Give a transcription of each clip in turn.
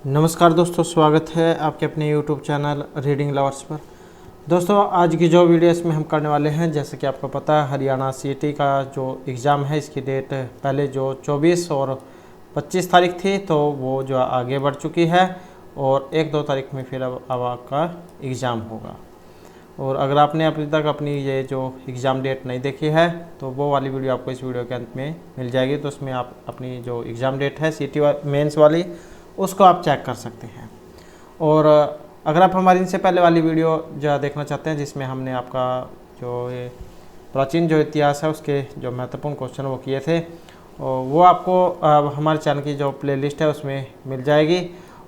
नमस्कार दोस्तों, स्वागत है आपके अपने YouTube चैनल रीडिंग लवर्स पर। दोस्तों, आज की जो वीडियो इसमें हम करने वाले हैं, जैसे कि आपको पता है, हरियाणा सीईटी का जो एग्ज़ाम है इसकी डेट पहले जो 24 और 25 तारीख थी, तो वो जो आगे बढ़ चुकी है और 1-2 तारीख में फिर अब आपका एग्ज़ाम होगा। और अगर आपने अभी तक अपनी ये जो एग्ज़ाम डेट नहीं देखी है तो वो वाली वीडियो आपको इस वीडियो के अंत में मिल जाएगी। तो उसमें आप अपनी जो एग्ज़ाम डेट है सीईटी मेंस वाली, उसको आप चेक कर सकते हैं। और अगर आप हमारी इनसे पहले वाली वीडियो जो देखना चाहते हैं, जिसमें हमने आपका जो ये प्राचीन जो इतिहास है उसके जो महत्वपूर्ण क्वेश्चन वो किए थे, और वो आपको हमारे चैनल की जो प्लेलिस्ट है उसमें मिल जाएगी।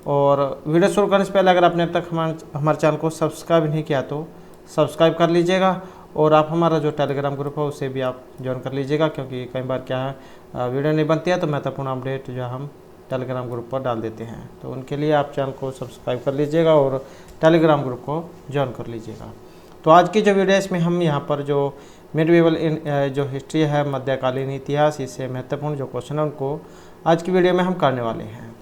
और वीडियो शुरू करने से पहले अगर आपने अब तक हमारे चैनल को सब्सक्राइब नहीं किया तो सब्सक्राइब कर लीजिएगा। और आप हमारा जो टेलीग्राम ग्रुप है उसे भी आप ज्वाइन कर लीजिएगा, क्योंकि कई बार क्या है वीडियो नहीं बनती है तो महत्वपूर्ण अपडेट जो हम टेलीग्राम ग्रुप पर डाल देते हैं। तो उनके लिए आप चैनल को सब्सक्राइब कर लीजिएगा और टेलीग्राम ग्रुप को ज्वाइन कर लीजिएगा। तो आज की जो वीडियो है इसमें हम यहाँ पर जो मिडीवल जो हिस्ट्री है, मध्यकालीन इतिहास, इससे महत्वपूर्ण जो क्वेश्चन है उनको आज की वीडियो में हम करने वाले हैं।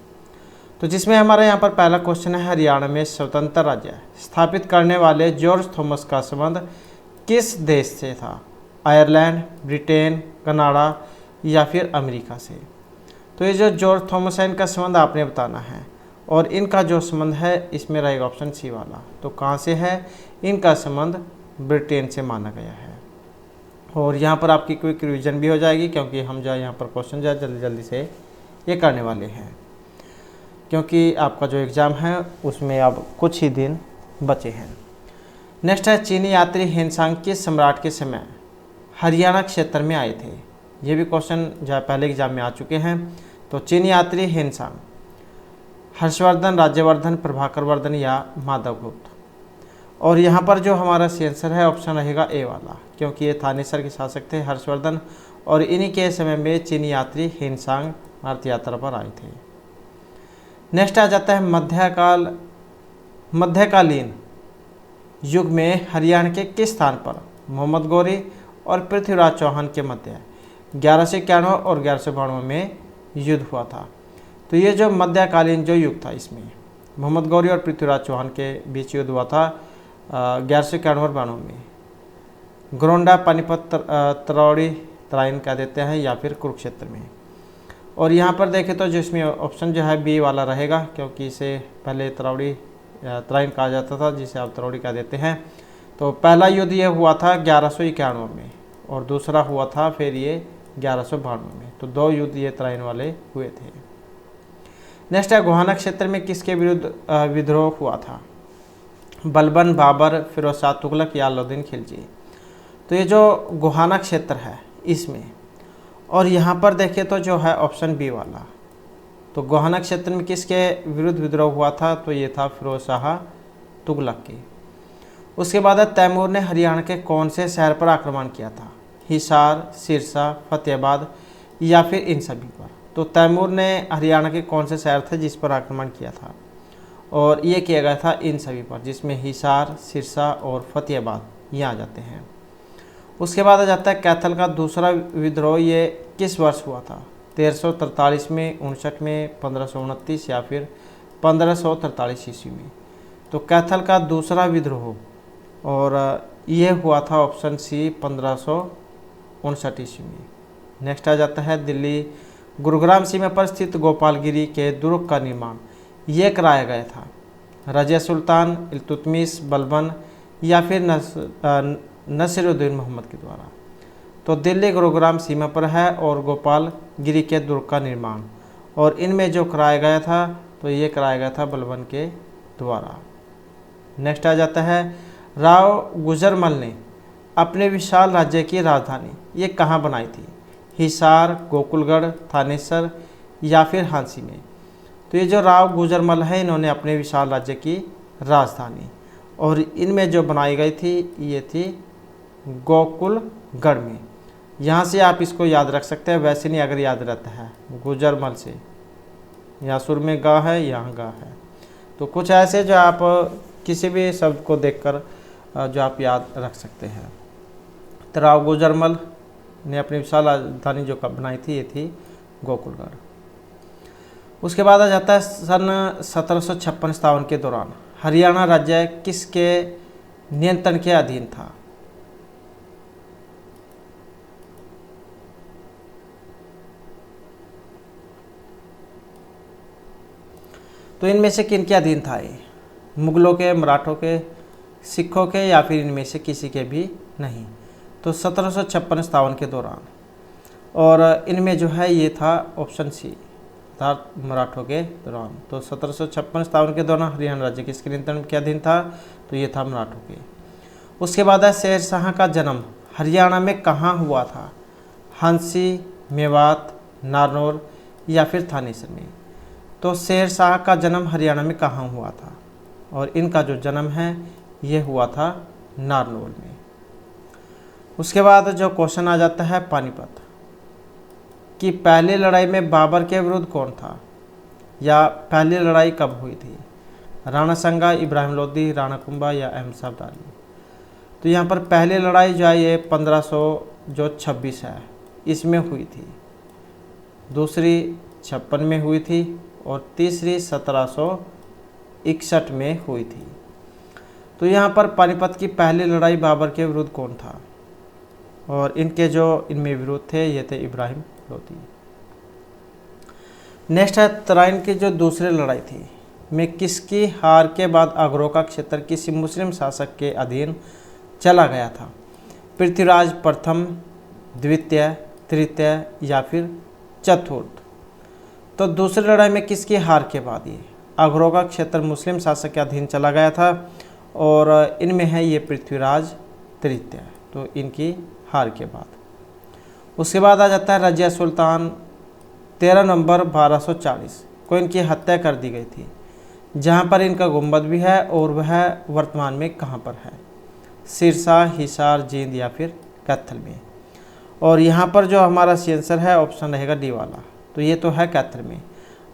तो जिसमें हमारा यहाँ पर पहला क्वेश्चन है, हरियाणा में स्वतंत्र राज्य स्थापित करने वाले जॉर्ज थॉमस का संबंध किस देश से था? आयरलैंड, ब्रिटेन, कनाडा या फिर अमेरिका से? तो ये जो जॉर्ज थॉमस है इनका संबंध आपने बताना है, और इनका जो संबंध है इसमें रहेगा ऑप्शन सी वाला। तो कहाँ से है? इनका संबंध ब्रिटेन से माना गया है। और यहाँ पर आपकी क्विक रिवीजन भी हो जाएगी, क्योंकि हम जो यहाँ पर क्वेश्चन जो जल्दी जल्दी से ये करने वाले हैं, क्योंकि आपका जो एग्ज़ाम है उसमें अब कुछ ही दिन बचे हैं। नेक्स्ट है, चीनी यात्री हेनसांग किस सम्राट के समय हरियाणा क्षेत्र में आए थे? ये भी क्वेश्चन जो है पहले एग्जाम में आ चुके हैं। तो चीनी यात्री हेनसांग हर्षवर्धन, राज्यवर्धन, प्रभाकर वर्धन या माधवगुप्त? और यहाँ पर जो हमारा सी आंसर है ऑप्शन रहेगा ए वाला, क्योंकि ये थानेसर के शासक थे हर्षवर्धन, और इन्हीं के समय में चीनी यात्री हेनसांग भारत यात्रा पर आए थे। नेक्स्ट आ जाता है, मध्यकालीन युग में हरियाणा के किस स्थान पर मोहम्मद गौरी और पृथ्वीराज चौहान के मध्य 1191 और 1192 में युद्ध हुआ था? तो ये जो मध्यकालीन जो युग था इसमें मोहम्मद गौरी और पृथ्वीराज चौहान के बीच युद्ध हुआ था 1191 और 92 में। गोरंडा, पानीपत, तरौड़ी, तराइन कह देते हैं, या फिर कुरुक्षेत्र में। और यहाँ पर देखें तो जिसमें ऑप्शन जो है बी वाला रहेगा, क्योंकि इसे पहले तरौड़ी तराइन कहा जाता था, जिसे आप तरौड़ी कह देते हैं। तो पहला युद्ध ये हुआ था 1191 में, और दूसरा हुआ था फिर ये 1192 में। तो 2 युद्ध ये तराइन वाले हुए थे। नेक्स्ट है, गोहाना क्षेत्र में किसके विरुद्ध विद्रोह हुआ था? बलबन, बाबर, फिरोज शाह तुगलक या अलाउद्दीन खिलजी? तो ये जो गोहाना क्षेत्र है इसमें, और यहाँ पर देखें तो जो है ऑप्शन बी वाला। तो गोहाना क्षेत्र में किसके विरुद्ध विद्रोह हुआ था? तो ये था फिरोज शाह तुगलक की। उसके बाद तैमूर ने हरियाणा के कौन से शहर पर आक्रमण किया था? हिसार, सिरसा, फतेहाबाद या फिर इन सभी पर? तो तैमूर ने हरियाणा के कौन से शहर थे जिस पर आक्रमण किया था? और ये किया गया था इन सभी पर, जिसमें हिसार, सिरसा और फतेहाबाद ये आ जाते हैं। उसके बाद आ जाता है, कैथल का दूसरा विद्रोह ये किस वर्ष हुआ था? 1343 में, 59 में, 1529 या फिर 1543 ईस्वी में? तो कैथल का दूसरा विद्रोह, और ये हुआ था ऑप्शन सी 1559 ईस्वी में। नेक्स्ट आ जाता है, दिल्ली गुरुग्राम सीमा पर स्थित गोपालगिरी के दुर्ग का निर्माण ये कराया गया था रजिया सुल्तान, इल्तुतमिश, बलबन या फिर नसीरुद्दीन मोहम्मद के द्वारा? तो दिल्ली गुरुग्राम सीमा पर है और गोपालगिरी के दुर्ग का निर्माण, और इनमें जो कराया गया था तो ये कराया गया था बलबन के द्वारा। नेक्स्ट आ जाता है, राव गुजरमल ने अपने विशाल राज्य की राजधानी ये कहाँ बनाई थी? हिसार, गोकुलगढ़, थानेसर या फिर हांसी में? तो ये जो राव गुजरमल है इन्होंने अपने विशाल राज्य की राजधानी, और इनमें जो बनाई गई थी ये थी गोकुलगढ़ में। यहाँ से आप इसको याद रख सकते हैं, वैसे नहीं अगर याद रहता है गुजरमल से, यहाँ सुर में गा है, यहाँ गा है। तो कुछ ऐसे जो आप किसी भी शब्द को देखकर जो आप याद रख सकते हैं। तो राव गुजरमल ने अपनी विशाल राजधानी जो बनाई थी ये थी गोकुलगढ़। उसके बाद आ जाता है सन 1756-57 के दौरान हरियाणा राज्य किसके नियंत्रण के अधीन था? तो इनमें से किन के अधीन था ये? मुगलों के, मराठों के, सिखों के, या फिर इनमें से किसी के भी नहीं? तो 1756-57 के दौरान, और इनमें जो है ये था ऑप्शन सी, अर्थात मराठों के दौरान। तो 1756-57 के दौरान हरियाणा राज्य किसके नियंत्रण के अधीन था? तो ये था मराठों के। उसके बाद है शेर शाह का जन्म हरियाणा में कहाँ हुआ था? हंसी, मेवात, नारनौल या फिर थानेसर में? तो शेर शाह का जन्म हरियाणा में कहाँ हुआ था? और इनका जो जन्म है ये हुआ था नारनौल में। उसके बाद जो क्वेश्चन आ जाता है पानीपत कि पहली लड़ाई में बाबर के विरुद्ध कौन था, या पहली लड़ाई कब हुई थी? राणा संगा, इब्राहिम लोदी, राणा कुंभा या अहमद शाह अब्दाली? तो यहाँ पर पहली लड़ाई जो है ये 1526 है, इसमें हुई थी। दूसरी 56 में हुई थी और तीसरी 1761 में हुई थी। तो यहाँ पर पानीपत की पहली लड़ाई बाबर के विरुद्ध कौन था? और इनके जो इनमें विरोध थे ये थे इब्राहिम लोदी। नेक्स्ट है तराइन की जो दूसरी लड़ाई थी में किसकी हार के बाद अग्रो का क्षेत्र किसी मुस्लिम शासक के अधीन चला गया था? पृथ्वीराज प्रथम, द्वितीय, तृतीय या फिर चतुर्थ? तो दूसरी लड़ाई में किसकी हार के बाद ये अग्रो का क्षेत्र मुस्लिम शासक के अधीन चला गया था, और इनमें है ये पृथ्वीराज तृतीय, तो इनकी हार के बाद। उसके बाद आ जाता है रजिया सुल्तान 13 नवंबर 1240 को इनकी हत्या कर दी गई थी, जहाँ पर इनका गुंबद भी है, और वह वर्तमान में कहाँ पर है? सिरसा, हिसार, जींद या फिर कैथल में? और यहाँ पर जो हमारा आंसर है ऑप्शन रहेगा डी वाला, तो ये तो है कैथल में।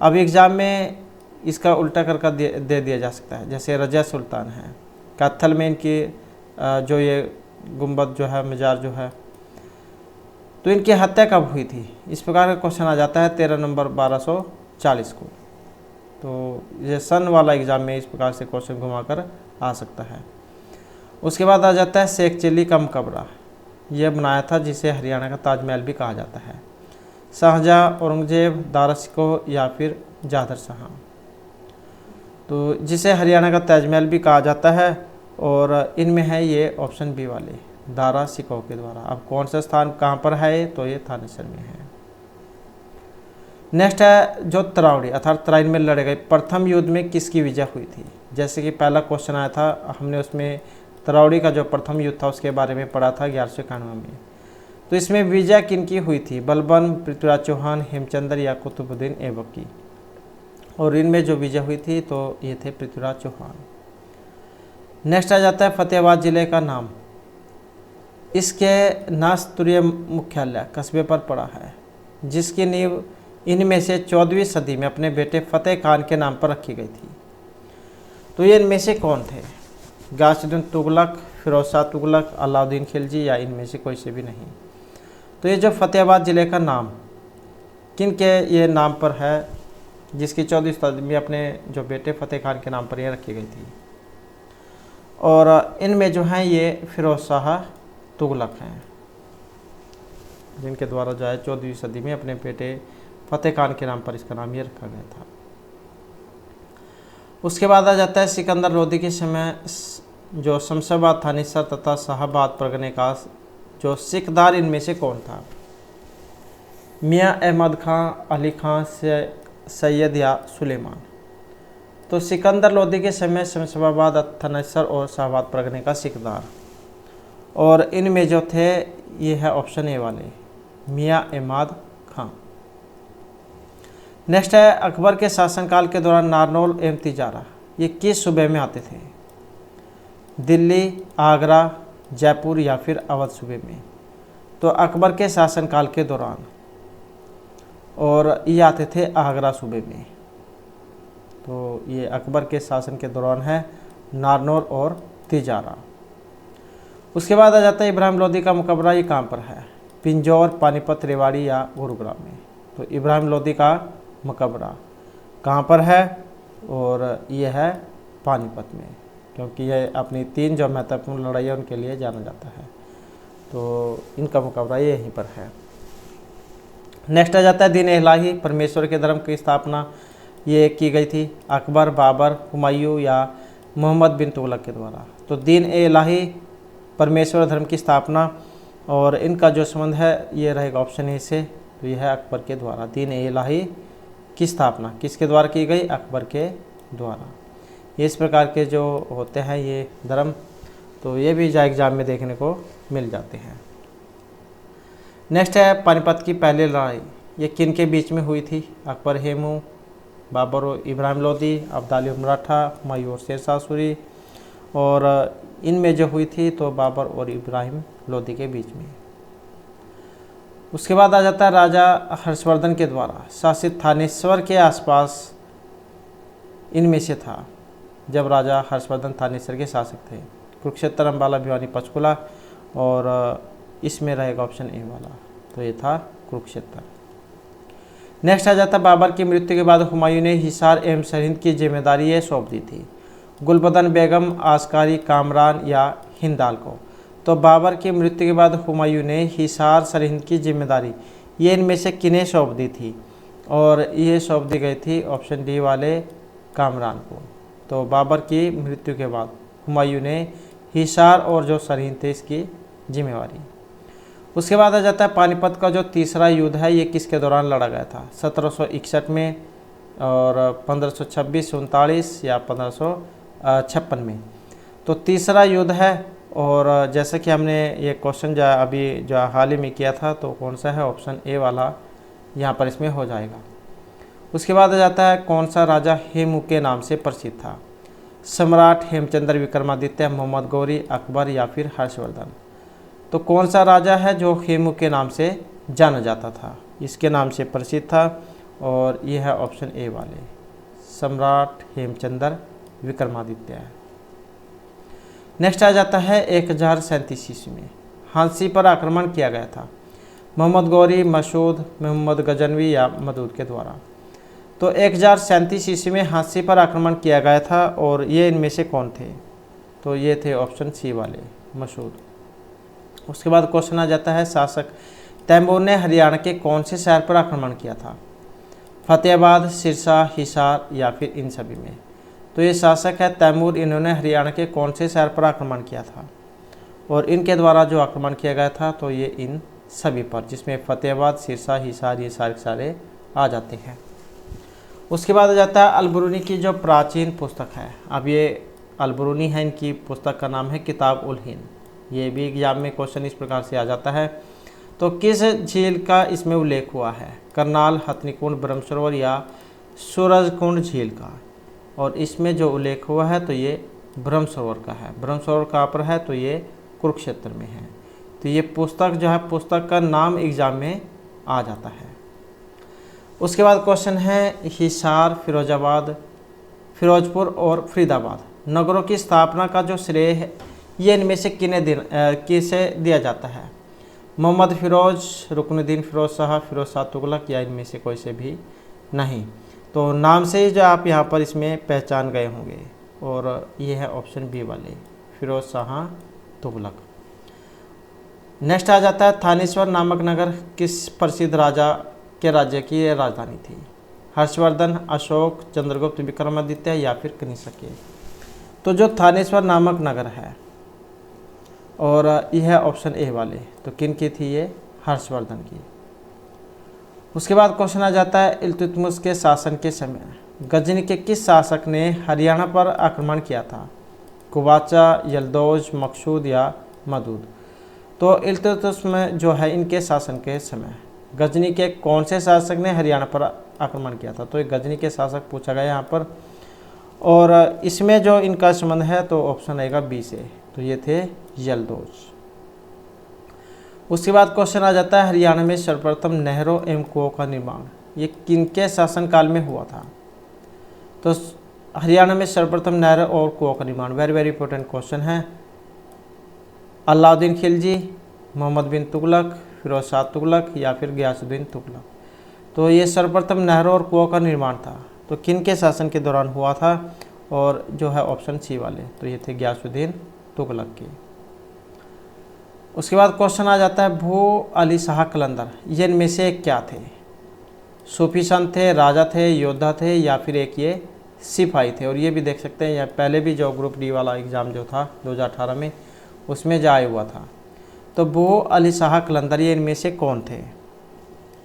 अब एग्ज़ाम में इसका उल्टा करके दे दिया जा सकता है, जैसे रजिया सुल्तान है कैथल में, इनकी जो ये गुंबद जो है, मजार जो है, तो इनकी हत्या कब हुई थी? इस प्रकार का क्वेश्चन आ जाता है 13 नवंबर 1240 को। तो ये सन वाला एग्ज़ाम में इस प्रकार से क्वेश्चन घुमा कर आ सकता है। उसके बाद आ जाता है शेख चिली का मकबरा, यह बनाया था जिसे हरियाणा का ताजमहल भी कहा जाता है? शाहजहाँ, औरंगजेब, दारा शिकोह या फिर जादर शाह? तो जिसे हरियाणा का ताजमहल भी कहा जाता है, और इनमें है ये ऑप्शन बी वाले, दारा शिकोह के द्वारा। अब कौन सा स्थान कहाँ पर है? तो ये थानेसर में है। नेक्स्ट है जो तरावड़ी अर्थात तराइन में लड़े गए प्रथम युद्ध में किसकी विजय हुई थी? जैसे कि पहला क्वेश्चन आया था, हमने उसमें तरावड़ी का जो प्रथम युद्ध था उसके बारे में पढ़ा था 1191 में। तो इसमें विजय किनकी हुई थी? बलबन, पृथ्वीराज चौहान, हेमचंद्र या कुतुबुद्दीन ऐबक? और इनमें जो विजय हुई थी तो ये थे पृथ्वीराज चौहान। नेक्स्ट आ जाता है फतेहाबाद जिले का नाम, इसके नास्तुरीय मुख्यालय कस्बे पर पड़ा है, जिसकी नींव इनमें से 14वीं सदी में अपने बेटे फतेह खान के नाम पर रखी गई थी। तो ये इनमें से कौन थे? गासुद्दीन तुगलक, फिरोज शाह तुगलक, अलाउद्दीन खिलजी या इनमें से कोई से भी नहीं? तो ये जो फतेहाबाद ज़िले का नाम किन के ये नाम पर है, जिसकी 14वीं सदी में अपने जो बेटे फतेह खान के नाम पर ये रखी गई थी? और इनमें जो हैं ये फिरोज शाह तुगलक हैं, जिनके द्वारा जो है 14वीं सदी में अपने बेटे फतेह खान के नाम पर इसका नाम ये रखा गया था। उसके बाद आ जाता है सिकंदर लोदी के समय जो शमशाबाद, थानेसर तथा शाहाबाद परगने का जो सिकदार इनमें से कौन था? मियाँ अहमद खां, अली खां, सैयद या सुलेमान? तो सिकंदर लोदी के समय शमशाबाद, थानेसर और शाहाबाद परगने का सिकदार, और इनमें जो थे ये है ऑप्शन ए वाले, मियाँ अहमद खां। नेक्स्ट है अकबर के शासनकाल के दौरान नारनौल एवं तिजारा ये किस सूबे में आते थे? दिल्ली, आगरा, जयपुर या फिर अवध सूबे में? तो अकबर के शासनकाल के दौरान, और ये आते थे आगरा सूबे में। तो ये अकबर के शासन के दौरान है नारनौल और तिजारा। उसके बाद आ जाता है इब्राहिम लोदी का मकबरा, ये कहाँ पर है? पिंजौर, पानीपत, रेवाड़ी या गुरुग्राम में? तो इब्राहिम लोदी का मकबरा कहाँ पर है, और ये है पानीपत में, क्योंकि यह अपनी 3 जो महत्वपूर्ण लड़ाइयाँ उनके लिए जाना जाता है। तो इनका मुकाबला यहीं पर है। नेक्स्ट आ जाता है दीन इलाही, परमेश्वर के धर्म की स्थापना ये की गई थी अकबर, बाबर, हुमायूं या मोहम्मद बिन तुगलक के द्वारा। तो दीन इलाही परमेश्वर धर्म की स्थापना, और इनका जो संबंध है ये रहेगा ऑप्शन ए से, तो यह है अकबर के द्वारा। दीन इलाही की स्थापना किसके द्वारा की गई? अकबर के द्वारा। इस प्रकार के जो होते हैं ये धर्म, तो ये भी एग्जाम में देखने को मिल जाते हैं। नेक्स्ट है पानीपत की पहली लड़ाई, ये किन के बीच में हुई थी? अकबर हेमू, बाबर और इब्राहिम लोदी, अब्दाली और मराठा, हुमायूं और शेरशाह सूरी। और इनमें जो हुई थी तो बाबर और इब्राहिम लोदी के बीच में। उसके बाद आ जाता है राजा हर्षवर्धन के द्वारा शासित थानेश्वर के आसपास इनमें से था, जब राजा हर्षवर्धन थानेश्वर के शासक थे। कुरुक्षेत्र, अम्बाला, भिवानी, पंचकुला, और इसमें रहेगा ऑप्शन ए वाला, तो ये था कुरुक्षेत्र। नेक्स्ट आ जाता है बाबर की मृत्यु के बाद हुमायूं ने हिसार एवं सरहिंद की जिम्मेदारी ये सौंप दी थी गुलबदन बेगम, आस्कारी, कामरान या हिंदाल को। तो बाबर की मृत्यु के बाद हुमायूं ने हिसार सरहिंद की जिम्मेदारी ये इनमें से किन्हें सौंप दी थी? और ये सौंप दी गई थी ऑप्शन डी वाले कामरान को। तो बाबर की मृत्यु के बाद हुमायूं ने हिसार और जो सरहिंद थे इसकी जिम्मेवारी। उसके बाद आ जाता है पानीपत का जो तीसरा युद्ध है ये किसके दौरान लड़ा गया था? 1761 में, और 1526, 39 या 1556 में। तो तीसरा युद्ध है, और जैसे कि हमने ये क्वेश्चन जो अभी जो हाल ही में किया था, तो कौन सा है? ऑप्शन ए वाला यहाँ पर इसमें हो जाएगा। उसके बाद आ जाता है कौन सा राजा हेमू के नाम से प्रसिद्ध था? सम्राट हेमचंद्र, विक्रमादित्य, मोहम्मद गौरी, अकबर या फिर हर्षवर्धन। तो कौन सा राजा है जो हेमू के नाम से जाना जाता था, इसके नाम से प्रसिद्ध था? और ये है ऑप्शन ए वाले सम्राट हेमचंद्र विक्रमादित्य है। नेक्स्ट आ जाता है 1037 ईस्वी में हांसी पर आक्रमण किया गया था, मोहम्मद गौरी, मसूद, मोहम्मद गजनवी या मदूद के द्वारा। तो 1037 ईस्वी में हांसी पर आक्रमण किया गया था, और ये इनमें से कौन थे? तो ये थे ऑप्शन सी वाले मसूद। उसके बाद क्वेश्चन आ जाता है शासक तैमूर ने हरियाणा के कौन से शहर पर आक्रमण किया था? फतेहाबाद, सिरसा, हिसार या फिर इन सभी में। तो ये शासक है तैमूर, इन्होंने हरियाणा के कौन से शहर पर आक्रमण किया था? और इनके द्वारा जो आक्रमण किया गया था तो ये इन सभी पर, जिसमें फतेहाबाद, सिरसा, हिसार ये सारे सारे आ जाते हैं। उसके बाद आ जाता है अलबरूनी की जो प्राचीन पुस्तक है, अब ये अलबरूनी है, इनकी पुस्तक का नाम है किताब उल हिंद। ये भी एग्जाम में क्वेश्चन इस प्रकार से आ जाता है। तो किस झील का इसमें उल्लेख हुआ है? करनाल, हथनीकुंड, ब्रह्मसरोवर या सूरजकुंड झील का। और इसमें जो उल्लेख हुआ है तो ये ब्रह्मसरोवर का है। ब्रह्मसरोवर कहाँ पर है? तो ये कुरुक्षेत्र में है। तो ये पुस्तक जो है, पुस्तक का नाम एग्जाम में आ जाता है। उसके बाद क्वेश्चन है हिसार, फिरोजाबाद, फिरोजपुर और फरीदाबाद नगरों की स्थापना का जो श्रेय है ये इनमें से किसे दिया जाता है? मोहम्मद फिरोज, रुकनुद्दीन फिरोज शाह, फिरोज शाह तुगलक या इनमें से कोई से भी नहीं। तो नाम से ही जो आप यहाँ पर इसमें पहचान गए होंगे, और ये है ऑप्शन बी वाले फिरोज शाह तुगलक। नेक्स्ट आ जाता है थानेश्वर नामक नगर किस प्रसिद्ध राजा के राज्य की ये राजधानी थी? हर्षवर्धन, अशोक, चंद्रगुप्त, विक्रमादित्य या फिर कनिष्क। तो जो थानेश्वर नामक नगर है, और यह है ऑप्शन ए वाले, तो किन की थी ये? हर्षवर्धन की। उसके बाद क्वेश्चन आ जाता है इल्तुतमिश के शासन के समय गजनी के किस शासक ने हरियाणा पर आक्रमण किया था? कुबाचा, यल्दौज, मकसूद या मदूद। तो इल्तुतमिश में जो है इनके शासन के समय गजनी के कौन से शासक ने हरियाणा पर आक्रमण किया था? तो ये गजनी के शासक पूछा गया यहाँ पर, और इसमें जो इनका संबंध है तो ऑप्शन आएगा बी से, तो ये थे यल्दौज। उसके बाद क्वेश्चन आ जाता है हरियाणा में सर्वप्रथम नहरों एवं कुओं का निर्माण ये किनके शासनकाल में हुआ था? तो हरियाणा में सर्वप्रथम नहर और कुओं का निर्माण, वेरी वेरी इंपॉर्टेंट क्वेश्चन है। अलाउद्दीन खिलजी, मोहम्मद बिन तुगलक, फिरोज शाह तुगलक या फिर गयासुद्दीन तुगलक। तो ये सर्वप्रथम नहरों और कुओं का निर्माण था तो किन के शासन के दौरान हुआ था, और जो है ऑप्शन सी वाले, तो ये थे गयासुद्दीन तुगलक के। उसके बाद क्वेश्चन आ जाता है भू अली शाह कलंदर, ये इनमें से क्या थे? सूफी संत थे, राजा थे, योद्धा थे, या फिर एक ये सिपाही थे। और ये भी देख सकते हैं, यह पहले भी जो ग्रुप डी वाला एग्ज़ाम जो था 2018 में, उसमें जाया हुआ था। तो भू अली शाह कलंदर ये इनमें से कौन थे?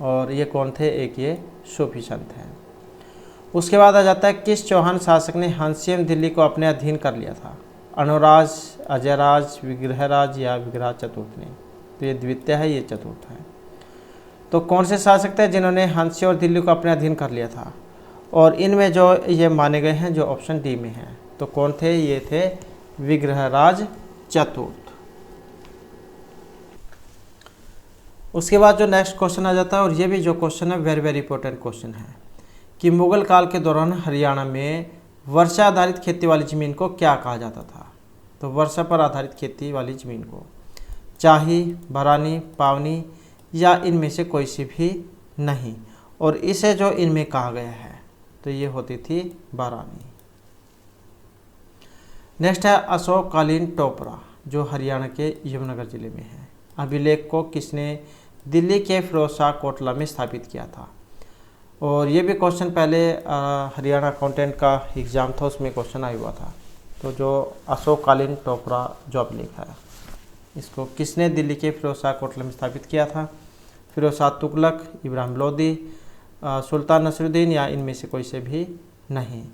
और ये कौन थे? एक ये सूफी संत हैं। उसके बाद आ जाता है किस चौहान शासक ने हंसी एवं दिल्ली को अपने अधीन कर लिया था? अनुराज, अजयराज, विग्रहराज या विग्रह चतुर्थ ने? तो ये द्वितीय है, ये चतुर्थ है। तो कौन से शासक थे जिन्होंने हंसी और दिल्ली को अपने अधीन कर लिया था? और इनमें जो ये माने गए हैं जो ऑप्शन डी में हैं, तो कौन थे? ये थे विग्रहराज चतुर्थ। उसके बाद जो नेक्स्ट क्वेश्चन आ जाता है, और ये भी जो क्वेश्चन है वेरी वेरी इंपॉर्टेंट क्वेश्चन है, कि मुगल काल के दौरान हरियाणा में वर्षा आधारित खेती वाली ज़मीन को क्या कहा जाता था? तो वर्षा पर आधारित खेती वाली ज़मीन को चाही, भरानी, पावनी, या इनमें से कोई सी भी नहीं। और इसे जो इनमें कहा गया है तो ये होती थी बारानी। नेक्स्ट है अशोककालीन टोपरा, जो हरियाणा के यमुनानगर जिले में है। अभिलेख को किसने दिल्ली के फिरोज शाह कोटला में स्थापित किया था? और ये भी क्वेश्चन पहले हरियाणा अकाउंटेंट का एग्ज़ाम था, उसमें क्वेश्चन आया हुआ था। तो जो अशोककालीन टोपरा जो अभिलेख है, इसको किसने दिल्ली के फिरोज शाह कोटला में स्थापित किया था? फिरोज शाह तुगलक, इब्राहिम लोदी, सुल्तान नसरुद्दीन, या इनमें से कोई से भी नहीं।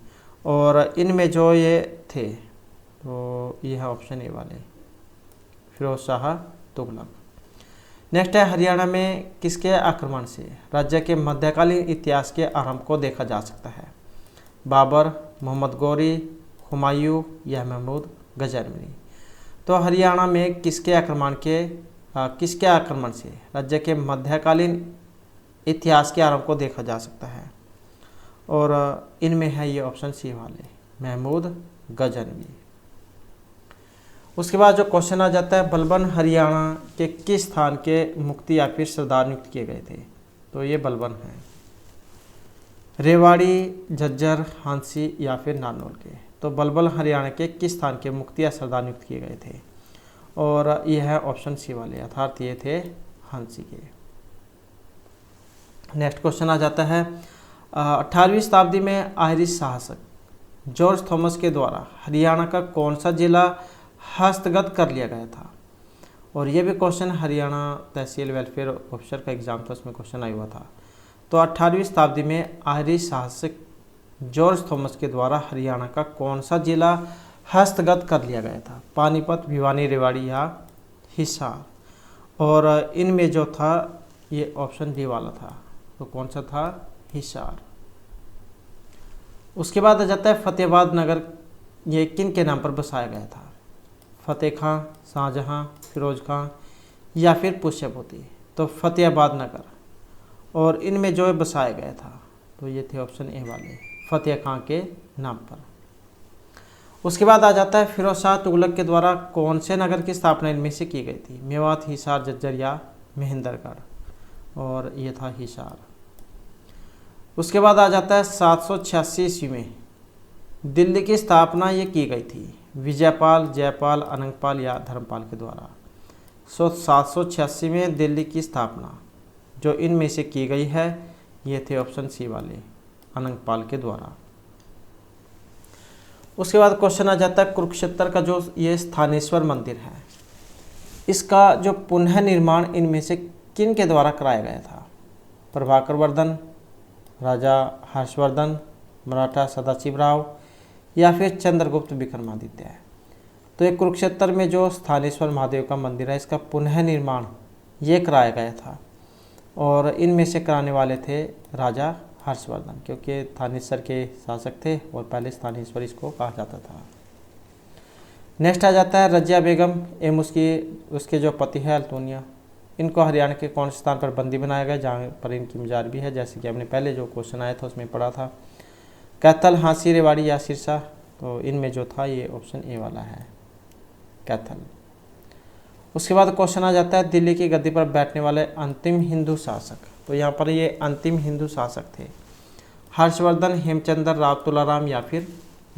और इनमें जो ये थे तो ये है ऑप्शन ए वाले, फिरोज शाह तुगलक। नेक्स्ट है हरियाणा में किसके आक्रमण से राज्य के मध्यकालीन इतिहास के आरंभ को देखा जा सकता है? बाबर, मोहम्मद गौरी, हुमायूं या महमूद गजनवी? तो हरियाणा में किसके आक्रमण से राज्य के मध्यकालीन इतिहास के आरंभ को देखा जा सकता है? और इनमें है ये ऑप्शन सी वाले, महमूद गजनवी। उसके बाद जो क्वेश्चन आ जाता है बलबन हरियाणा के किस स्थान के मुफ्ती या फिर सरदार नियुक्त किए गए थे? तो ये बलबन है, रेवाड़ी, झज्जर, हांसी या फिर नारनौल के? तो बलबन हरियाणा के किस स्थान के मुफ्ती या सरदार नियुक्त किए गए थे? और यह है ऑप्शन सी वाले, अर्थात ये थे हांसी के। नेक्स्ट क्वेश्चन आ जाता है 18वीं शताब्दी में आयरिश शासक जॉर्ज थॉमस के द्वारा हरियाणा का कौन सा जिला हस्तगत कर लिया गया था? और ये भी क्वेश्चन हरियाणा तहसील वेलफेयर ऑफिसर का एग्जाम था, उसमें क्वेश्चन आया हुआ था। तो 18वीं शताब्दी में आयरिश शासक जॉर्ज थॉमस के द्वारा हरियाणा का कौन सा जिला हस्तगत कर लिया गया था? पानीपत, भिवानी, रेवाड़ी या हिसार? और इनमें जो था ये ऑप्शन डी वाला था, तो कौन सा था? हिसार। उसके बाद आ जाता है फतेहाबाद नगर, ये किन के नाम पर बसाया गया था? फतेह खां, शाहजहां, फिरोज खां या फिर पुष्यभूति? तो फतेहाबाद नगर। और इनमें जो बसाया गया था तो ये थे ऑप्शन ए वाले, फतेह खां के नाम पर। उसके बाद आ जाता है फिरोज शाह तुगलक के द्वारा कौन से नगर की स्थापना इनमें से की गई थी? मेवात, हिसार, झज्जर या महेंद्रगढ़? और ये था हिसार। उसके बाद आ जाता है 786 ईस्वी में दिल्ली की स्थापना ये की गई थी विजयपाल, जयपाल, अनंगपाल या धर्मपाल के द्वारा? 786 में दिल्ली की स्थापना जो इनमें से की गई है ये थे ऑप्शन सी वाले, अनंगपाल के द्वारा। उसके बाद क्वेश्चन आ जाता है कुरुक्षेत्र का जो ये स्थानेश्वर मंदिर है, इसका जो पुनः निर्माण इनमें से किन के द्वारा कराया गया था? प्रभाकर वर्धन, राजा हर्षवर्धन, मराठा सदाशिवराव या फिर चंद्रगुप्त विक्रमादित्य? तो ये कुरुक्षेत्र में जो स्थानेश्वर महादेव का मंदिर है, इसका पुनः निर्माण ये कराया गया था। और इनमें से कराने वाले थे राजा हर्षवर्धन, क्योंकि थानेश्वर के शासक थे और पहले स्थानेश्वर इसको कहा जाता था। नेक्स्ट आ जाता है रजिया बेगम एवं उसके जो पति है अल्तुनिया, इनको हरियाणा के कौन से स्थान पर बंदी बनाया गया जहाँ पर इनकी मजार भी है? जैसे कि हमने पहले जो क्वेश्चन आया था उसमें पढ़ा था, कैथल, हांसी, रेवाड़ी या सिरसा? तो इनमें जो था ये ऑप्शन ए वाला है, कैथल। उसके बाद क्वेश्चन आ जाता है दिल्ली की गद्दी पर बैठने वाले अंतिम हिंदू शासक। तो यहाँ पर ये अंतिम हिंदू शासक थे हर्षवर्धन, हेमचंद्र राव, तुलाराम या फिर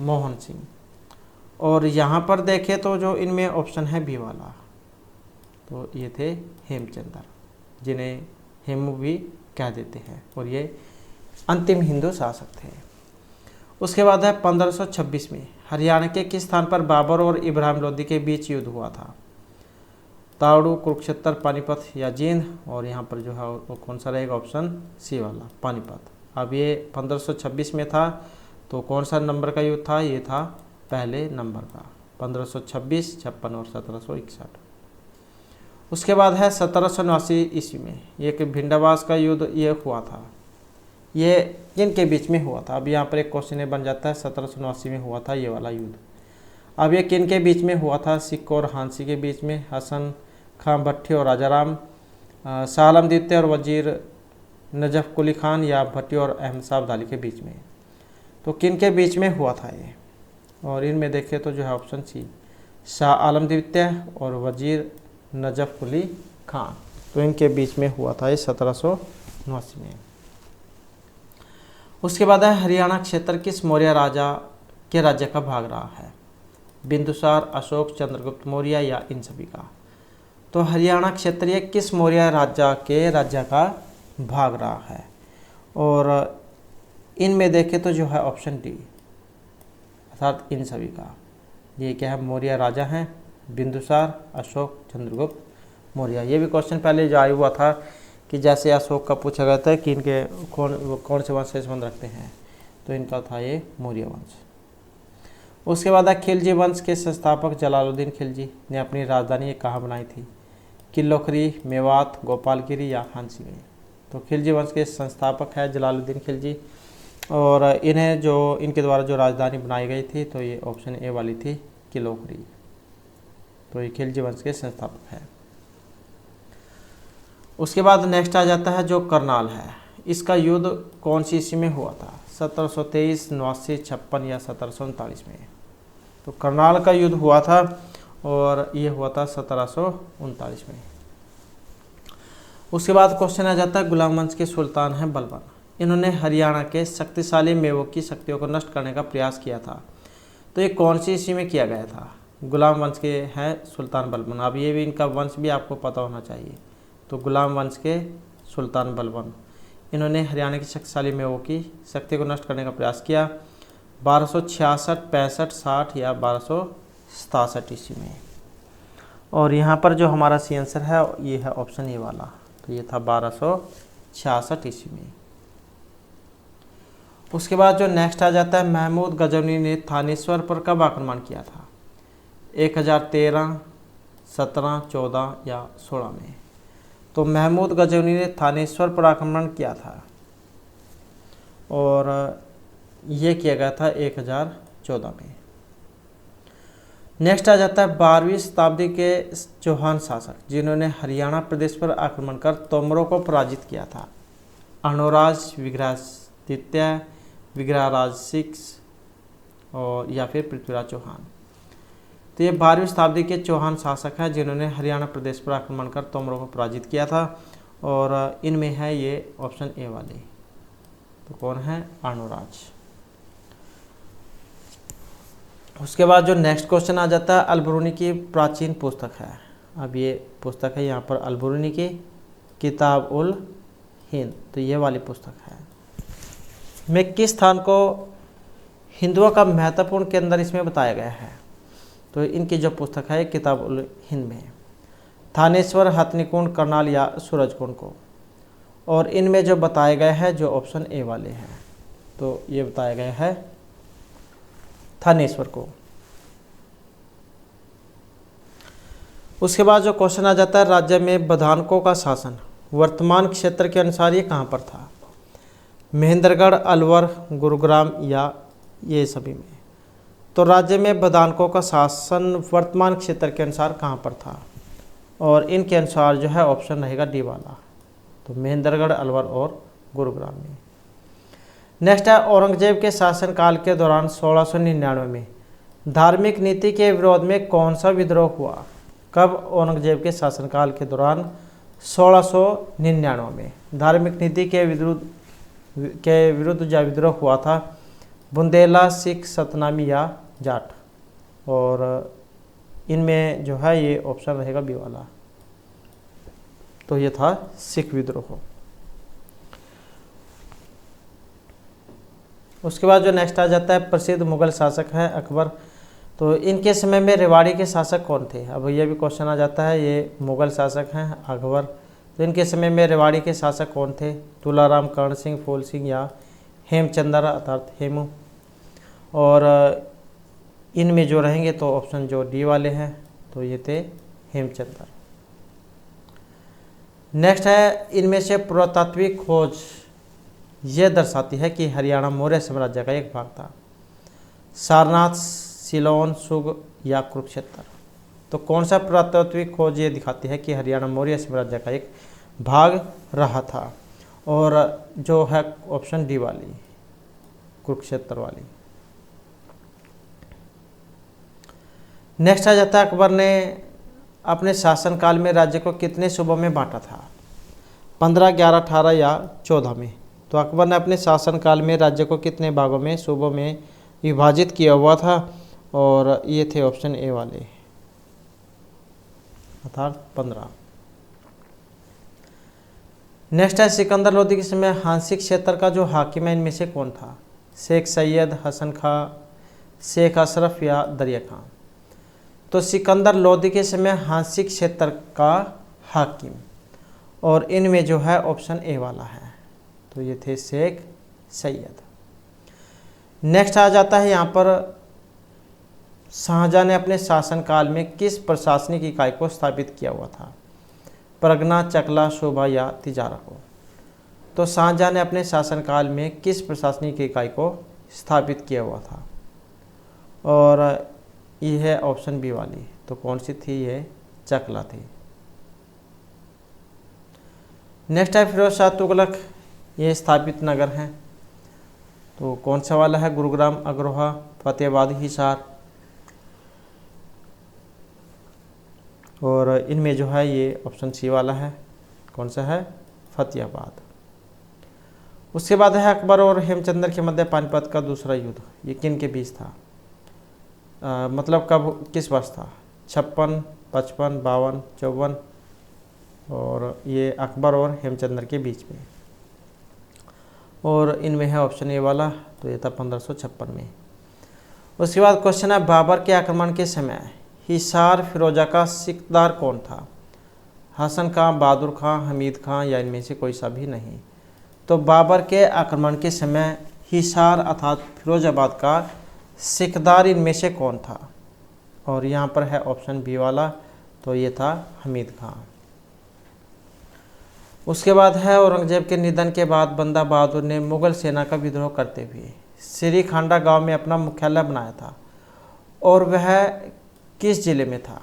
मोहन सिंह। और यहाँ पर देखें तो जो इनमें ऑप्शन है बी वाला, तो ये थे हेमचंद्र, जिन्हें हेमू भी कह देते हैं, और ये अंतिम हिंदू शासक थे। उसके बाद है 1526 में हरियाणा के किस स्थान पर बाबर और इब्राहिम लोदी के बीच युद्ध हुआ था? ताड़ू, कुरुक्षेत्र, पानीपत या जींद। और यहाँ पर जो है वो कौन सा रहेगा? ऑप्शन सी वाला, पानीपत। अब ये 1526 में था, तो कौन सा नंबर का युद्ध था? ये था पहले नंबर का, 1526, 56 और 1761। उसके बाद है 1789 ईस्वी में एक भिंडावास का युद्ध ये हुआ था। ये किनके बीच में हुआ था? अब यहाँ पर एक क्वेश्चन बन जाता है, 1789 में हुआ था ये वाला युद्ध। अब ये किनके बीच में हुआ था? सिख और हांसी के बीच में, हसन खां भट्टी और राजाराम, शाह आलम द्वितीय और वजीर नजफ कुली खान, या भट्टी और अहमद शाह अब्दाली के बीच में। तो किनके बीच में हुआ था ये? और इनमें देखें तो जो है ऑप्शन सी, शाह आलम द्वितीय और वजीर नजफ कुली खान, तो इनके बीच में हुआ था ये 1789 में। उसके बाद है हरियाणा क्षेत्र किस मौर्य राजा के राज्य का भाग रहा है? बिंदुसार, अशोक, चंद्रगुप्त मौर्य या इन सभी का। तो हरियाणा क्षेत्रीय किस मौर्य राज्य का भाग रहा है? और इनमें देखें तो जो है ऑप्शन डी, अर्थात इन सभी का। ये क्या है? मौर्य राजा हैं, बिंदुसार, अशोक, चंद्रगुप्त मौर्य। ये भी क्वेश्चन पहले जो आया हुआ था कि जैसे अशोक का पूछा गया था कि इनके कौन से वंश से संबंध रखते हैं, तो इनका था ये मौर्य वंश। उसके बाद है खिलजी वंश के संस्थापक जलालुद्दीन खिलजी ने अपनी राजधानी ये कहाँ बनाई थी? किल्लोखरी, मेवात, गोपालगिरी या हांसी में। तो खिलजी वंश के संस्थापक है जलालुद्दीन खिलजी, और इन्हें जो इनके द्वारा जो राजधानी बनाई गई थी, तो ये ऑप्शन ए वाली थी, किल्लोखरी। तो ये खिलजी वंश के संस्थापक है। उसके बाद नेक्स्ट आ जाता है जो करनाल है, इसका युद्ध कौन सी ईस्वी में हुआ था? 1723, 89, 56 या 1739 में। तो करनाल का युद्ध हुआ था, और ये हुआ था 1739 में। उसके बाद क्वेश्चन आ जाता है गुलाम वंश के सुल्तान हैं बलबन। इन्होंने हरियाणा के शक्तिशाली मेवों की शक्तियों को नष्ट करने का प्रयास किया था। तो ये कौन सी ईस्वी में किया गया था? गुलाम वंश के हैं सुल्तान बलबन। अब ये भी इनका वंश भी आपको पता होना चाहिए। तो गुलाम वंश के सुल्तान बलबन, इन्होंने हरियाणा की शक्तिशाली मेवों की शक्ति को नष्ट करने का प्रयास किया 1266, 65, 60 या 1267 ईस्वी में। और यहाँ पर जो हमारा सी आंसर है ये है ऑप्शन ए वाला, तो ये था 1266 ईस्वी में। उसके बाद जो नेक्स्ट आ जाता है महमूद गजनवी ने थानेश्वर पर कब आक्रमण किया था? 1013, 17, 14 या 16 में। तो महमूद गजनवी ने थानेश्वर पर आक्रमण किया था, और ये किया गया था 1014 में। नेक्स्ट आ जाता है 12वीं शताब्दी के चौहान शासक जिन्होंने हरियाणा प्रदेश पर आक्रमण कर तोमरों को पराजित किया था। अर्णोराज, विग्रहादित्य, विग्रहराज सिक्स और या फिर पृथ्वीराज चौहान। तो ये 12वीं शताब्दी के चौहान शासक हैं जिन्होंने हरियाणा प्रदेश पर आक्रमण कर तोमरों को पराजित किया था, और इनमें है ये ऑप्शन ए वाले। तो कौन है? अर्णोराज। उसके बाद जो नेक्स्ट क्वेश्चन आ जाता है अल-बिरूनी की प्राचीन पुस्तक है। अब ये पुस्तक है यहाँ पर अल-बिरूनी की किताब उल हिंद, तो ये वाली पुस्तक है। में किस स्थान को हिंदुओं का महत्वपूर्ण केंद्र इसमें बताया गया है? तो इनकी जो पुस्तक है किताब उल हिंद में थानेश्वर, हथनीकुंड, करनाल या सूरजकुंड को। और इनमें जो बताया गया है जो ऑप्शन ए वाले हैं, तो ये बताया गया है थानेश्वर को। उसके बाद जो क्वेश्चन आ जाता है राज्य में बधानकों का शासन वर्तमान क्षेत्र के अनुसार ये कहाँ पर था? महेंद्रगढ़, अलवर, गुरुग्राम या ये सभी में। तो राज्य में बधानकों का शासन वर्तमान क्षेत्र के अनुसार कहाँ पर था? और इनके अनुसार जो है ऑप्शन रहेगा डी वाला, तो महेंद्रगढ़, अलवर और गुरुग्राम में। नेक्स्ट है औरंगजेब के शासनकाल के दौरान 1699 में धार्मिक नीति के विरोध में कौन सा विद्रोह हुआ? कब औरंगजेब के शासनकाल के दौरान 1699 में धार्मिक नीति के विरुद्ध के विरुद्ध जो विद्रोह हुआ था, बुंदेला, सिख, सतनामी या जाट। और इनमें जो है ये ऑप्शन रहेगा बी वाला। तो ये था सिख विद्रोह। उसके बाद जो नेक्स्ट आ जाता है, प्रसिद्ध मुगल शासक है अकबर। तो इनके समय में रेवाड़ी के शासक कौन थे? अब ये भी क्वेश्चन आ जाता है, ये मुगल शासक हैं अकबर। तो इनके समय में रेवाड़ी के शासक कौन थे? तुलाराम, कर्ण सिंह, फूल सिंह या हेमचंद्र अर्थात हेमू। और इनमें जो रहेंगे तो ऑप्शन जो डी वाले हैं, तो ये थे हेमचंद्र। नेक्स्ट है, इनमें से पुरातात्विक खोज यह दर्शाती है कि हरियाणा मौर्य साम्राज्य का एक भाग था। सारनाथ, सिलोन, सुग या कुरुक्षेत्र। तो कौन सा पुरातात्विक खोज ये दिखाती है कि हरियाणा मौर्य साम्राज्य का एक भाग रहा था? और जो है ऑप्शन डी वाली, कुरुक्षेत्र वाली। नेक्स्ट आ जाता है, अकबर ने अपने शासनकाल में राज्य को कितने सूबों में बांटा था? 15, 11, 18 या 14 में। तो अकबर ने अपने शासनकाल में राज्य को कितने भागों में, सूबों में विभाजित किया हुआ था? और ये थे ऑप्शन ए वाले, अर्थात 15। नेक्स्ट है, सिकंदर लोदी के समय हांसी क्षेत्र का जो हाकिम है इनमें से कौन था? शेख सैयद, हसन खां, शेख अशरफ या दरिया खां। तो सिकंदर लोदी के समय हांसी क्षेत्र का हाकिम, और इनमें जो है ऑप्शन ए वाला है, तो ये थे शेख सैयद। नेक्स्ट आ जाता है यहाँ पर, शाहजहां ने अपने शासनकाल में किस प्रशासनिक इकाई को स्थापित किया हुआ था? परगना, चकला, शोभा या तिजारा को। तो शाहजहां ने अपने शासनकाल में किस प्रशासनिक इकाई को स्थापित किया हुआ था? और ये है ऑप्शन बी वाली। तो कौन सी थी? ये चकला थी। नेक्स्ट है, फिरोज शाह तुगलक ये स्थापित नगर हैं। तो कौन सा वाला है? गुरुग्राम, अग्रोहा, फतेहाबाद, हिसार। और इनमें जो है ये ऑप्शन सी वाला है, कौन सा है? फतेहाबाद। उसके बाद है, अकबर और हेमचंद्र के मध्य पानीपत का दूसरा युद्ध, ये किन के बीच था? मतलब कब, किस वर्ष था? 56, 55, 52, 54। और ये अकबर और हेमचंद्र के बीच में। और इनमें है ऑप्शन ए वाला, तो ये था 1556 में। उसके बाद क्वेश्चन है, बाबर के आक्रमण के समय हिसार फिरोजा का सिकदार कौन था? हसन खां, बहादुर खां, हमीद खां या इनमें से कोई सा भी नहीं। तो बाबर के आक्रमण के समय हिसार अर्थात फिरोजाबाद का सिकदार इनमें से कौन था? और यहाँ पर है ऑप्शन बी वाला, तो ये था हमीद खां। उसके बाद है, औरंगजेब के निधन के बाद बंदा बहादुर ने मुगल सेना का विद्रोह करते हुए श्री खांडा गांव में अपना मुख्यालय बनाया था, और वह किस जिले में था?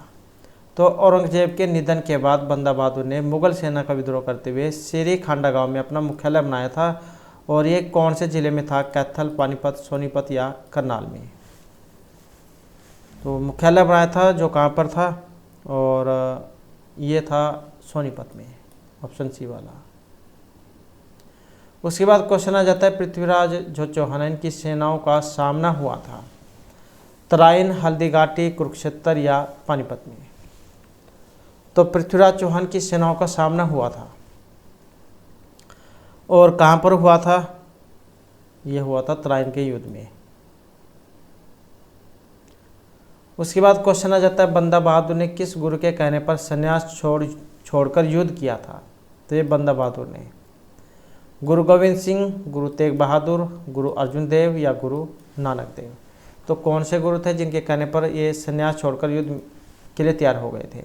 तो औरंगजेब के निधन के बाद बंदा बहादुर ने मुगल सेना का विद्रोह करते हुए श्री खांडा गांव में अपना मुख्यालय बनाया था, और ये कौन से जिले में था? कैथल, पानीपत, सोनीपत या करनाल में। तो मुख्यालय बनाया था जो कहाँ पर था? और ये था सोनीपत में, ऑप्शन सी वाला। उसके बाद क्वेश्चन आ जाता है, पृथ्वीराज जो चौहान है इनकी सेनाओं का सामना हुआ था तराइन, हल्दीघाटी, कुरुक्षेत्र या पानीपत में। तो पृथ्वीराज चौहान की सेनाओं का सामना हुआ था, और कहाँ पर हुआ था? यह हुआ था तराइन के युद्ध में। उसके बाद क्वेश्चन आ जाता है, बंदा बहादुर ने किस गुरु के कहने पर संन्यास छोड़कर युद्ध किया था? तो ये बंदा बहादुर ने गुरु गोविंद सिंह, गुरु तेग बहादुर, गुरु अर्जुन देव या गुरु नानक देव। तो कौन से गुरु थे जिनके कहने पर ये संन्यास छोड़कर युद्ध के लिए तैयार हो गए थे?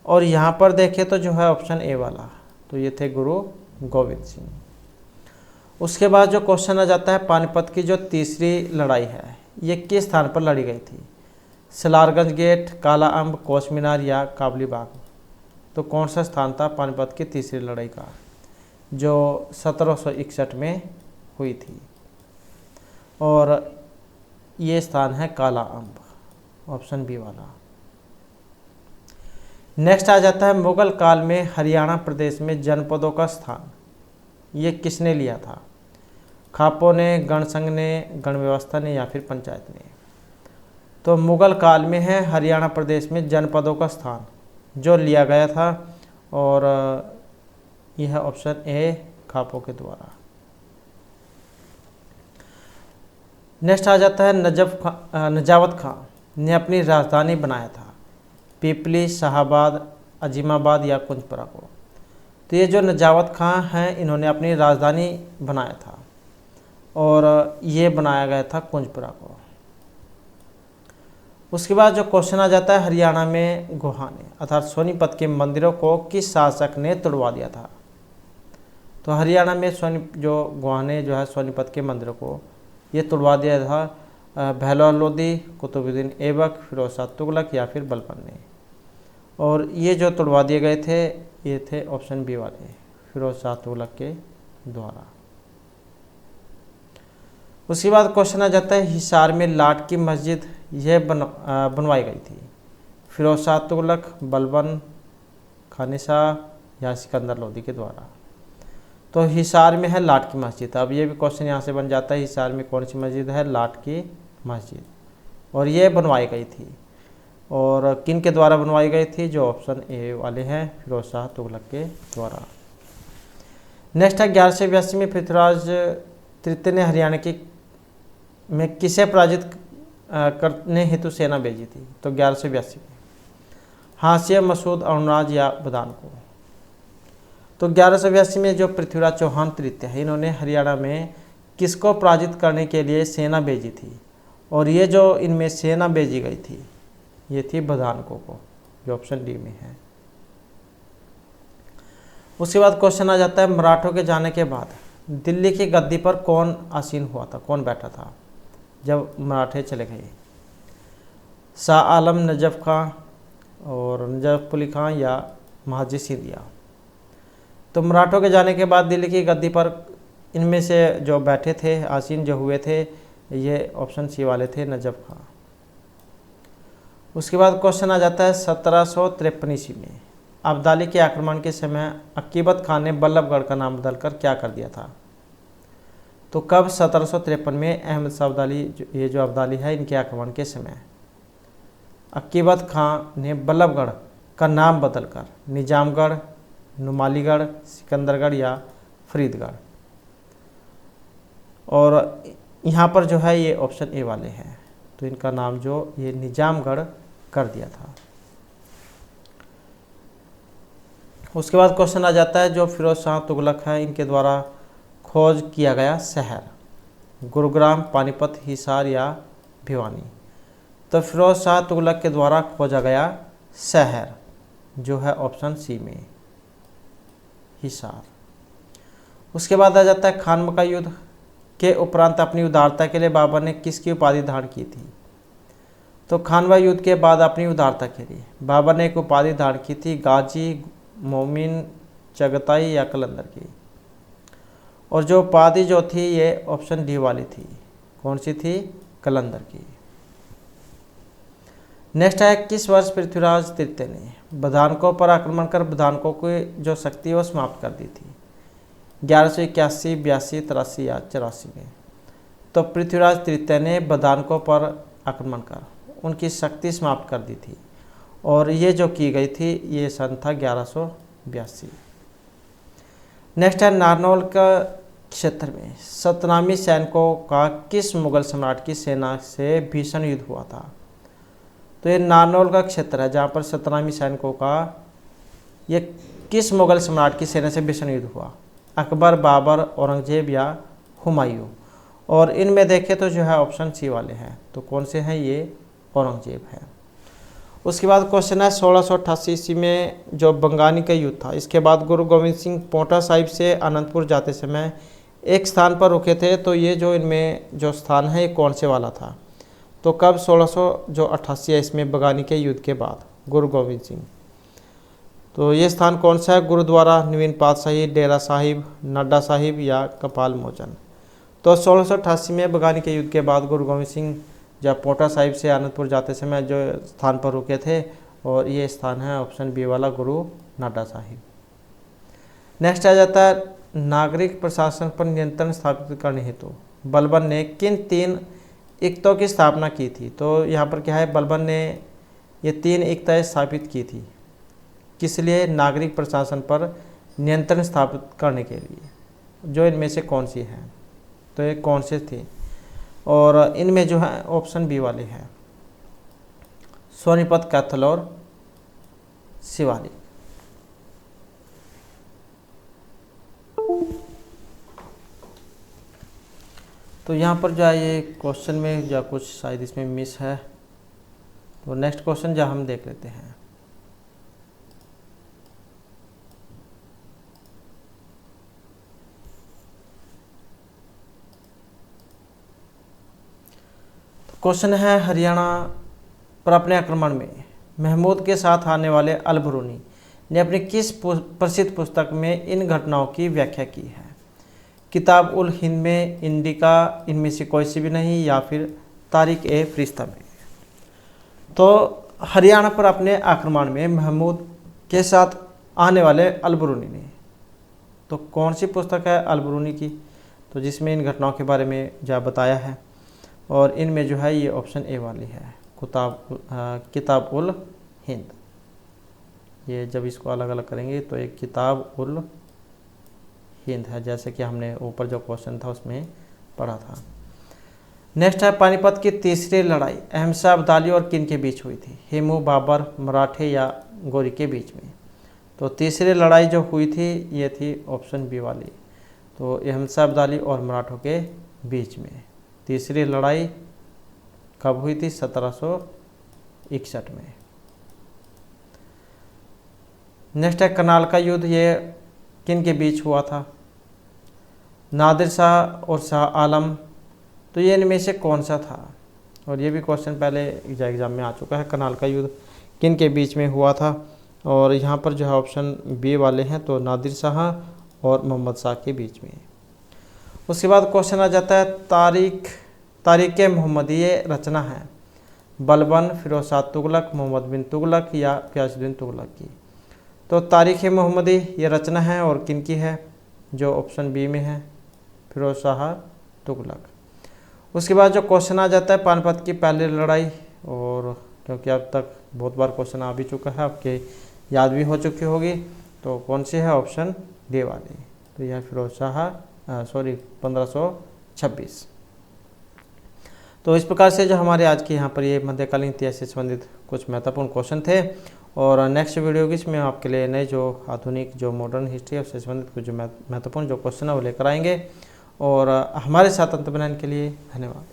और यहाँ पर देखें तो जो है ऑप्शन ए वाला, तो ये थे गुरु गोविंद सिंह। उसके बाद जो क्वेश्चन आ जाता है, पानीपत की जो तीसरी लड़ाई है ये किस स्थान पर लड़ी गई थी? सलारगंज गेट, काला अम्ब, कोस मीनार या काबली बाग। तो कौन सा स्थान था पानीपत की तीसरी लड़ाई का, जो 1761 में हुई थी? और ये स्थान है काला अम्ब, ऑप्शन बी वाला। नेक्स्ट आ जाता है, मुगल काल में हरियाणा प्रदेश में जनपदों का स्थान ये किसने लिया था? खापों ने, गण संघ ने, गण व्यवस्था ने या फिर पंचायत ने? तो मुगल काल में है हरियाणा प्रदेश में जनपदों का स्थान जो लिया गया था, और यह ऑप्शन ए खापों के द्वारा। नेक्स्ट आ जाता है नजावत खां ने अपनी राजधानी बनाया था पीपली, शाहाबाद, अजीमाबाद या कुंजपुरा को? तो ये जो नजावत खां हैं इन्होंने अपनी राजधानी बनाया था, और ये बनाया गया था कुंजपुरा को। उसके बाद जो क्वेश्चन आ जाता है हरियाणा में गोहाने अर्थात सोनीपत के मंदिरों को किस शासक ने तोड़वा दिया था? तो हरियाणा में गोहाने जो है सोनीपत के मंदिरों को ये तोड़वा दिया था बहलोल लोधी, कुतुबुद्दीन ऐबक, फिरोज शाह तुगलक या फिर बलबन ने। और ये जो तोड़वा दिए गए थे ये थे ऑप्शन बी वाले, फिरोज शाह तुगलक के द्वारा। उसके बाद क्वेश्चन आ जाता है हिसार में लाट की मस्जिद यह बनवाई गई थी फिरोज शाह तुगलक, बलबन, खानिशाह या सिकंदर लोधी के द्वारा? तो हिसार में है लाट की मस्जिद। अब ये भी क्वेश्चन यहाँ से बन जाता है हिसार में कौन सी मस्जिद है? लाट की मस्जिद, और ये बनवाई गई थी, और किन के द्वारा बनवाई गई थी? जो ऑप्शन ए वाले हैं फिरोज शाह तुगलक के द्वारा। नेक्स्ट है 1182 में पृथ्वीराज तृतीय ने हरियाणा में किसे पराजित करने हेतु सेना भेजी थी? तो 1182 में हाशिया, मसूद, अरुणराज या बदान को? तो 1182 में जो पृथ्वीराज चौहान तृतीय है इन्होंने हरियाणा में किसको पराजित करने के लिए सेना भेजी थी? और ये जो इनमें सेना भेजी गई थी ये थी बदानकों को, जो ऑप्शन डी में है। उसके बाद क्वेश्चन आ जाता है मराठों के जाने के बाद दिल्ली की गद्दी पर कौन आसीन हुआ था, कौन बैठा था जब मराठे चले गए? शाह आलम, नजफ खां और नजफ अली खां या महाजी सिंधिया? तो मराठों के जाने के बाद दिल्ली की गद्दी पर इनमें से जो बैठे थे, आसीन जो हुए थे, ये ऑप्शन सी वाले थे, नजफ खां। उसके बाद क्वेश्चन आ जाता है 1753 ईस्वी में अब्दाली के आक्रमण के समय अकीबत खान ने बल्लभगढ़ का नाम बदलकर क्या कर दिया था? तो कब? 1753 में अहमद शाह अब्दाली, ये जो अब्दाली है इनके आक्रमण के समय अकीबत खान ने बल्लभगढ़ का नाम बदलकर निजामगढ़, नुमालीगढ़, सिकंदरगढ़ या फरीदगढ़? और यहाँ पर जो है ये ऑप्शन ए वाले हैं, तो इनका नाम जो ये निजामगढ़ कर दिया था। उसके बाद क्वेश्चन आ जाता है जो फिरोज शाह तुगलक है इनके द्वारा खोज किया गया शहर, गुरुग्राम, पानीपत, हिसार या भिवानी? तो फिरोज शाह तुगलक के द्वारा खोजा गया शहर जो है ऑप्शन सी में, हिसार। उसके बाद आ जाता है खानवा युद्ध के उपरांत अपनी उदारता के लिए बाबर ने किसकी उपाधि धारण की थी? तो खानवा युद्ध के बाद अपनी उदारता के लिए बाबर ने एक उपाधि धारण की थी, गाजी, मोमिन, चगताई या कलंदर की? और जो उपाधि जो थी ये ऑप्शन डी वाली थी, कौन सी थी? कलंदर की। नेक्स्ट है किस वर्ष पृथ्वीराज तृतीय ने बदानकों पर आक्रमण कर बदानकों की जो शक्ति है वो समाप्त कर दी थी? 1181, 82, 83 या 84 में? तो पृथ्वीराज तृतीय ने बदानकों पर आक्रमण कर उनकी शक्ति समाप्त कर दी थी, और ये जो की गई थी ये सन था 1182। नेक्स्ट है नारनौल का क्षेत्र में सतनामी सैनिकों का किस मुगल सम्राट की सेना से भीषण युद्ध हुआ था? तो ये नारनौल का क्षेत्र है जहाँ पर सतनामी सैनिकों का ये किस मुगल सम्राट की सेना से भीषण युद्ध हुआ? अकबर, बाबर, औरंगजेब या हुमायूं? और इनमें देखें तो जो है ऑप्शन सी वाले हैं, तो कौन से हैं? ये औरंगजेब है। उसके बाद क्वेश्चन है 1688 ईस्वी में जो बंगानी का युद्ध था इसके बाद गुरु गोविंद सिंह पोंटा साहिब से आनंदपुर जाते समय एक स्थान पर रुके थे, तो ये जो इनमें जो स्थान है ये कौन से वाला था? तो कब? 1688 इसमें बंगानी के युद्ध के बाद गुरु गोविंद सिंह। तो ये स्थान कौन सा है? गुरुद्वारा, नवीन पातशाही, डेरा साहिब, नड्डा साहिब या कपाल मोचन? तो 1688 में बंगानी के युद्ध के बाद गुरु गोविंद सिंह जब पोंटा साहिब से आनंदपुर जाते समय जो स्थान पर रुके थे, और ये स्थान है ऑप्शन बी वाला, गुरु नाडा साहिब। नेक्स्ट आ जाता है नागरिक प्रशासन पर नियंत्रण स्थापित करने हेतु बलबन ने किन 3 इक्तों की स्थापना की थी? तो यहाँ पर क्या है, बलबन ने ये 3 इक्ताएँ स्थापित की थी, किस लिए? नागरिक प्रशासन पर नियंत्रण स्थापित करने के लिए। जो इनमें से कौन सी है? तो ये कौन से थे? और इनमें जो है ऑप्शन बी वाले हैं, सोनीपत, कैथल और शिवालिक। तो यहाँ पर जो है ये क्वेश्चन में जो कुछ शायद इसमें मिस है, तो नेक्स्ट क्वेश्चन जो हम देख लेते हैं। तो क्वेश्चन है, हरियाणा पर अपने आक्रमण में महमूद के साथ आने वाले अल-बरूनी ने अपनी किस प्रसिद्ध पुस्तक में इन घटनाओं की व्याख्या की है? किताब उल हिंद में, इंडिका, इनमें से कोई सी भी नहीं, या फिर तारीख-ए-फरिश्ता में। तो हरियाणा पर अपने आक्रमण में महमूद के साथ आने वाले अल-बरूनी ने, तो कौन सी पुस्तक है अल-बरूनी की? तो जिसमें इन घटनाओं के बारे में जो बताया है, और इनमें जो है ये ऑप्शन ए वाली है, किताब उल हिंद। ये जब इसको अलग अलग करेंगे तो एक किताब उल हिंद है, जैसे कि हमने ऊपर जो क्वेश्चन था उसमें पढ़ा था। नेक्स्ट है, पानीपत की तीसरी लड़ाई अहमद अब्दाली और किन के बीच हुई थी? हेमू, बाबर, मराठे या गौरी के बीच में। तो तीसरी लड़ाई जो हुई थी ये थी ऑप्शन बी वाली, तो अहमद अब्दाली और मराठों के बीच में तीसरी लड़ाई कब हुई थी? 1761 में। नेक्स्ट है, करनाल का युद्ध, ये किन के बीच हुआ था? नादिर शाह और शाह आलम। तो ये इनमें से कौन सा था? और ये भी क्वेश्चन पहले एग्जाम में आ चुका है, करनाल का युद्ध किन के बीच में हुआ था? और यहाँ पर जो है ऑप्शन बी वाले हैं, तो नादिर शाह और मोहम्मद शाह के बीच में। उसके बाद क्वेश्चन आ जाता है, तारीख़-ए-मुहम्मदी ये रचना है बलबन, फिरोज शाह तुगलक, मोहम्मद बिन तुगलक या ग़ियासुद्दीन तुगलक की। तो तारीख़-ए-मुहम्मदी ये रचना है और किन की है? जो ऑप्शन बी में है, फिरोज शाह तुगलक। उसके बाद जो क्वेश्चन आ जाता है, पानीपत की पहली लड़ाई, और क्योंकि अब तक बहुत बार क्वेश्चन आ भी चुका है, आपके याद भी हो चुकी होगी, तो कौन सी है? ऑप्शन डी वाली। तो यह फिरोज शाह 1526। तो इस प्रकार से जो हमारे आज के यहाँ पर ये मध्यकालीन इतिहास से संबंधित कुछ महत्वपूर्ण क्वेश्चन थे। और नेक्स्ट वीडियो की इसमें आपके लिए नए जो आधुनिक जो मॉडर्न हिस्ट्री उससे संबंधित कुछ जो महत्वपूर्ण जो क्वेश्चन है वो लेकर आएंगे। और हमारे साथ अंत बनाने के लिए धन्यवाद।